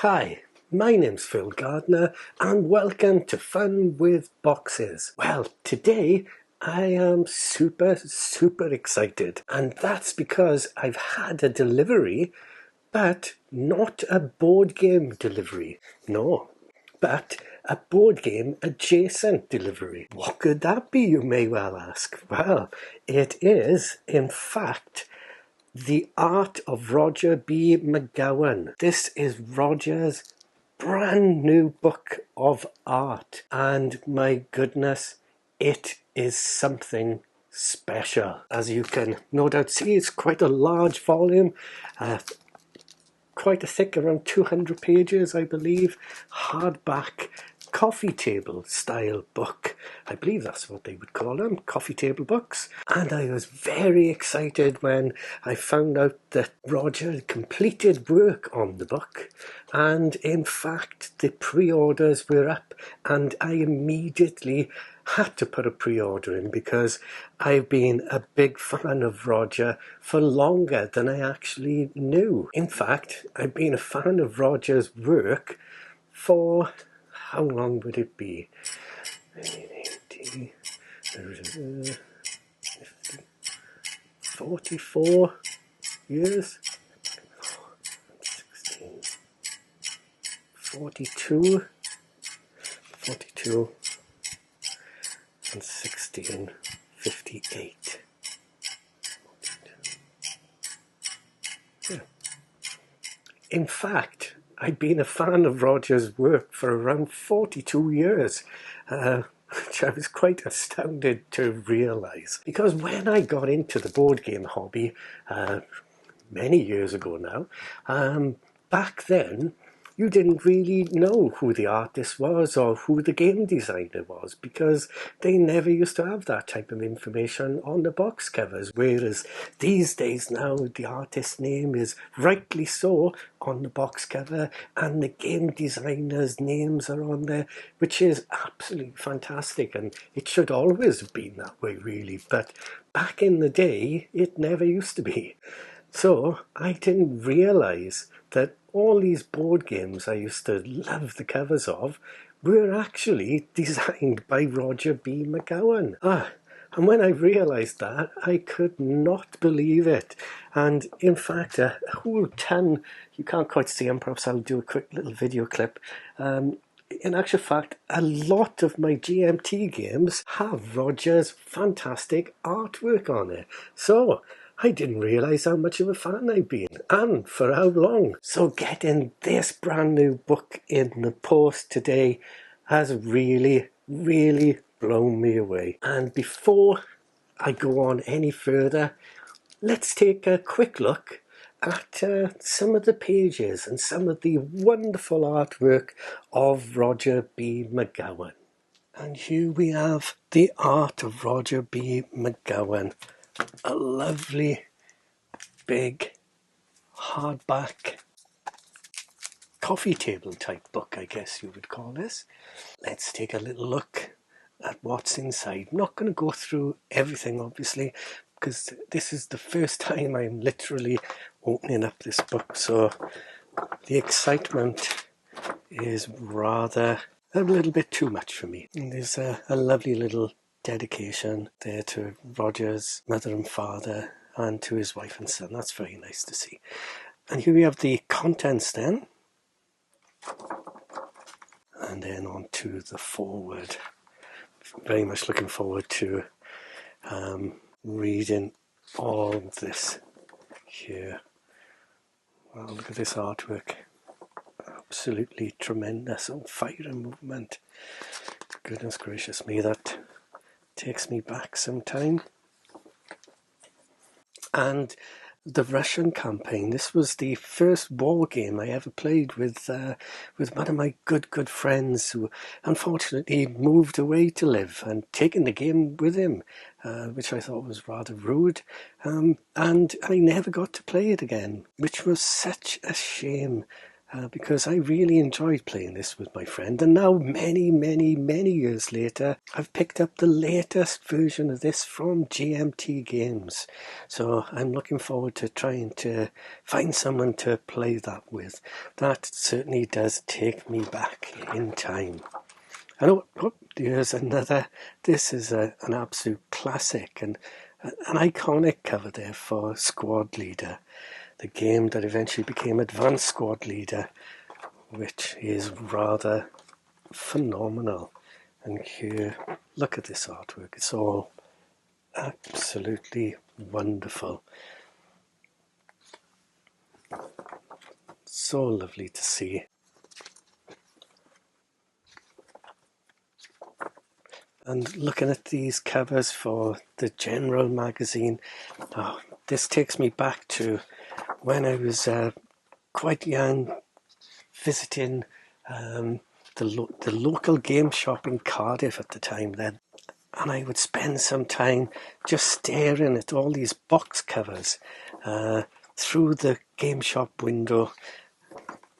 Hi, my name's Phil Gardner and welcome to Fun with Boxes. Well, today I am super excited, and that's because I've had a delivery, but not a board game delivery. No, but a board game adjacent delivery. What could that be, you may well ask? Well, it is, in fact, The Art of Rodger B. MacGowan. This is Rodger's brand new book of art, and my goodness, it is something special. As you can no doubt see, it's quite a large volume, quite a thick, around 200 pages I believe, hardback coffee table style book. I believe that's what they would call them, coffee table books. And I was very excited when I found out that Rodger had completed work on the book, and in fact the pre-orders were up, and I immediately had to put a pre-order in because I've been a big fan of Rodger for longer than I actually knew. In fact, I've been a fan of Rodger's work for, how long would it be? 44 years? 16, 42 and 16, 58. Yeah. In fact, I've been a fan of Rodger's work for around 42 years, which I was quite astounded to realise. Because when I got into the board game hobby many years ago now, back then you didn't really know who the artist was or who the game designer was, because they never used to have that type of information on the box covers, whereas these days now the artist's name is rightly so on the box cover and the game designers' names are on there, which is absolutely fantastic, and it should always have been that way really, but back in the day it never used to be. So I didn't realise that all these board games I used to love the covers of were actually designed by Rodger B. MacGowan. And when I realised that, I could not believe it. And in fact, a whole ton, you can't quite see them, perhaps I'll do a quick little video clip. In actual fact, a lot of my GMT games have Rodger's fantastic artwork on it. So I didn't realise how much of a fan I've been, and for how long. So getting this brand new book in the post today has really blown me away. And before I go on any further, let's take a quick look at some of the pages and some of the wonderful artwork of Rodger B. MacGowan. And here we have The Art of Rodger B. MacGowan. A lovely big hardback coffee table type book, I guess you would call this. Let's take a little look at what's inside. I'm not going to go through everything obviously, because this is the first time I'm literally opening up this book, so the excitement is rather a little bit too much for me. And there's a lovely little dedication there to Rodger's mother and father and to his wife and son. That's very nice to see. And here we have the contents then. And then on to the forward. Very much looking forward to reading all of this here. Wow, look at this artwork. Absolutely tremendous. On fire and movement. Goodness gracious me, that takes me back some time. And the Russian campaign, this was the first war game I ever played with one of my good friends who unfortunately moved away to live and taken the game with him, which I thought was rather rude, and I never got to play it again, which was such a shame. because I really enjoyed playing this with my friend. And now, many years later, I've picked up the latest version of this from GMT Games. So I'm looking forward to trying to find someone to play that with. That certainly does take me back in time. And here's another. This is an absolute classic and an iconic cover there for Squad Leader, the game that eventually became Advanced Squad Leader, which is rather phenomenal. And here, look at this artwork. It's all absolutely wonderful. So lovely to see. And looking at these covers for the General magazine, this takes me back to when I was quite young, visiting the local game shop in Cardiff at the time then. And I would spend some time just staring at all these box covers through the game shop window,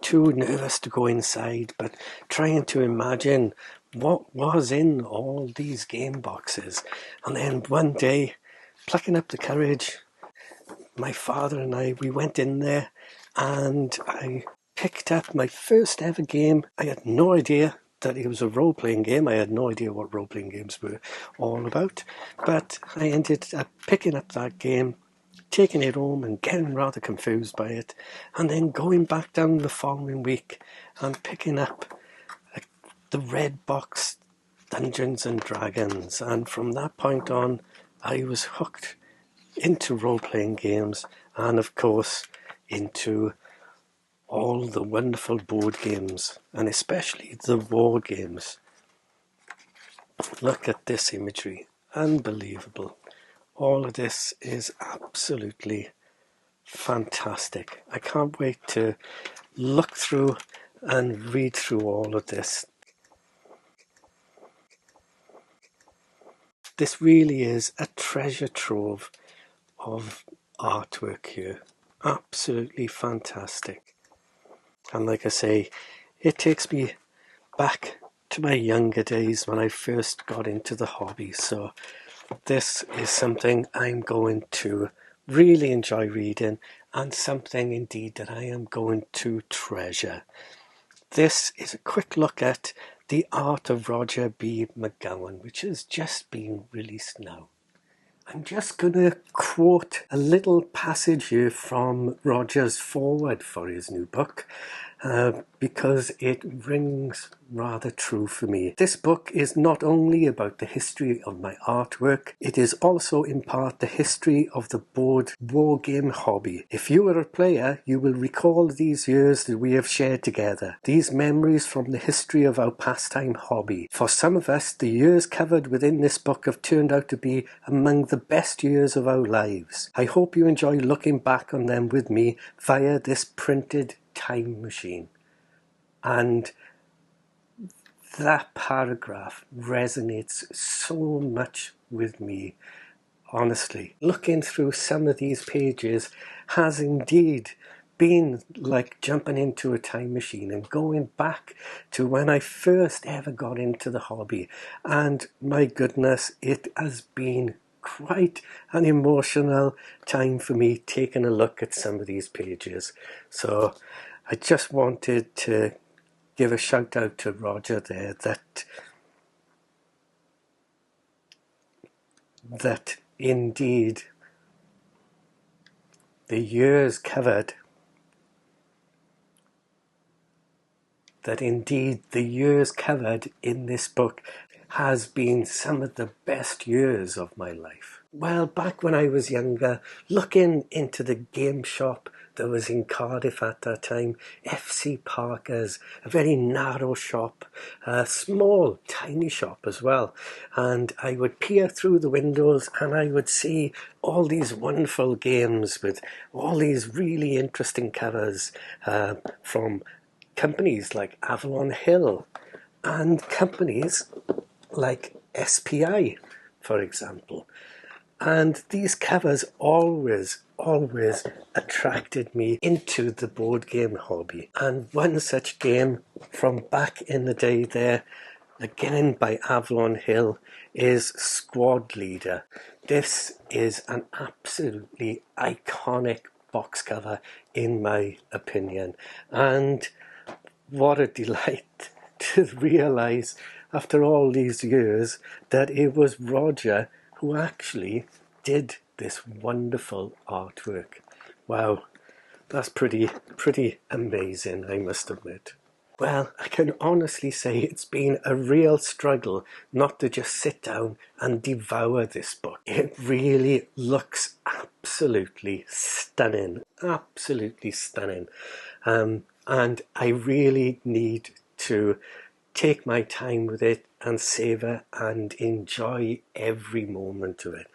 too nervous to go inside, but trying to imagine what was in all these game boxes. And then one day, plucking up the courage, my father and we went in there and I picked up my first ever game. I had no idea that it was a role-playing game. I had no idea what role-playing games were all about. But I ended up picking up that game, taking it home and getting rather confused by it, and then going back down the following week and picking up the red box Dungeons and Dragons. And from that point on, I was hooked into role-playing games and, of course, into all the wonderful board games, and especially the war games. Look at this imagery. Unbelievable. All of this is absolutely fantastic. I can't wait to look through and read through all of this. This really is a treasure trove of artwork here. Absolutely fantastic. And like I say, it takes me back to my younger days when I first got into the hobby. So this is something I'm going to really enjoy reading, and something indeed that I am going to treasure. This is a quick look at The Art of Rodger B, MacGowan, which has just been released now. I'm just going to quote a little passage here from Rodger's foreword for his new book, because it rings rather true for me. This book is not only about the history of my artwork, it is also in part the history of the board wargame hobby. If you are a player, you will recall these years that we have shared together, these memories from the history of our pastime hobby. For some of us, the years covered within this book have turned out to be among the best years of our lives. I hope you enjoy looking back on them with me via this printed time machine. And that paragraph resonates so much with me, honestly. Looking through some of these pages has indeed been like jumping into a time machine and going back to when I first ever got into the hobby. And my goodness, it has been quite an emotional time for me taking a look at some of these pages. So I just wanted to give a shout out to Rodger there that indeed the years covered in this book has been some of the best years of my life. Well, back when I was younger, looking into the game shop that was in Cardiff at that time, FC Parker's, a very narrow shop, a small, tiny shop as well. And I would peer through the windows and I would see all these wonderful games with all these really interesting covers from companies like Avalon Hill and companies like SPI, for example. And these covers always always attracted me into the board game hobby. And one such game from back in the day there, again by Avalon Hill, is Squad Leader. This is an absolutely iconic box cover in my opinion, and what a delight to realise after all these years that it was Rodger who actually did this wonderful artwork. Wow, that's pretty amazing, I must admit. Well, I can honestly say it's been a real struggle not to just sit down and devour this book. It really looks absolutely stunning, absolutely stunning. And I really need to take my time with it and savour and enjoy every moment of it,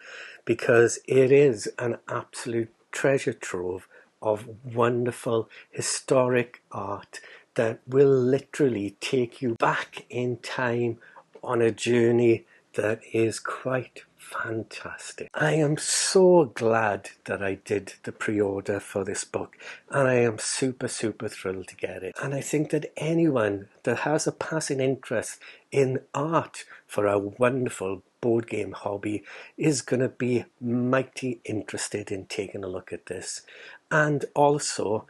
because it is an absolute treasure trove of wonderful historic art that will literally take you back in time on a journey that is quite fantastic. I am so glad that I did the pre-order for this book, and I am super thrilled to get it. And I think that anyone that has a passing interest in art for a wonderful board game hobby is going to be mighty interested in taking a look at this. And also,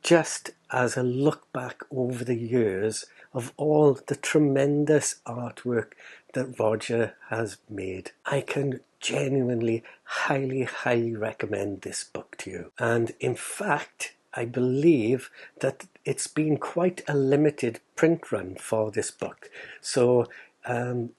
just as a look back over the years of all the tremendous artwork that Rodger has made, I can genuinely highly recommend this book to you. And in fact, I believe that it's been quite a limited print run for this book. So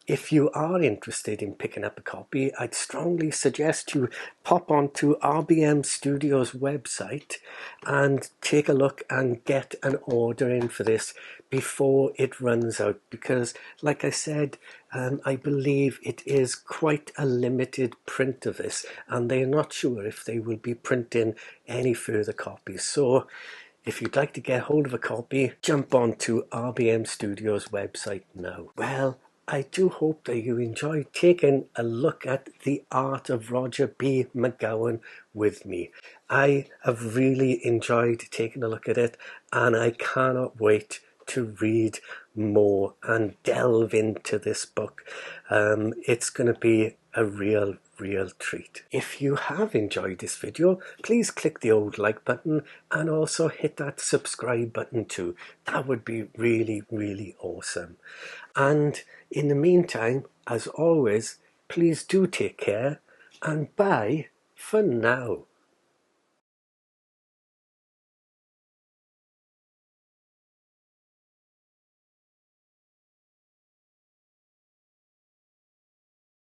if you are interested in picking up a copy, I'd strongly suggest you pop onto RBM Studios website and take a look and get an order in for this before it runs out, because like I said, I believe it is quite a limited print of this, and they're not sure if they will be printing any further copies. So if you'd like to get hold of a copy, jump onto RBM Studios website now. Well, I do hope that you enjoyed taking a look at the Art of Rodger B. MacGowan with me. I have really enjoyed taking a look at it, and I cannot wait to read more and delve into this book. It's going to be a real treat. If you have enjoyed this video, please click the old like button and also hit that subscribe button too. That would be really awesome. And in the meantime, as always, please do take care, and bye for now.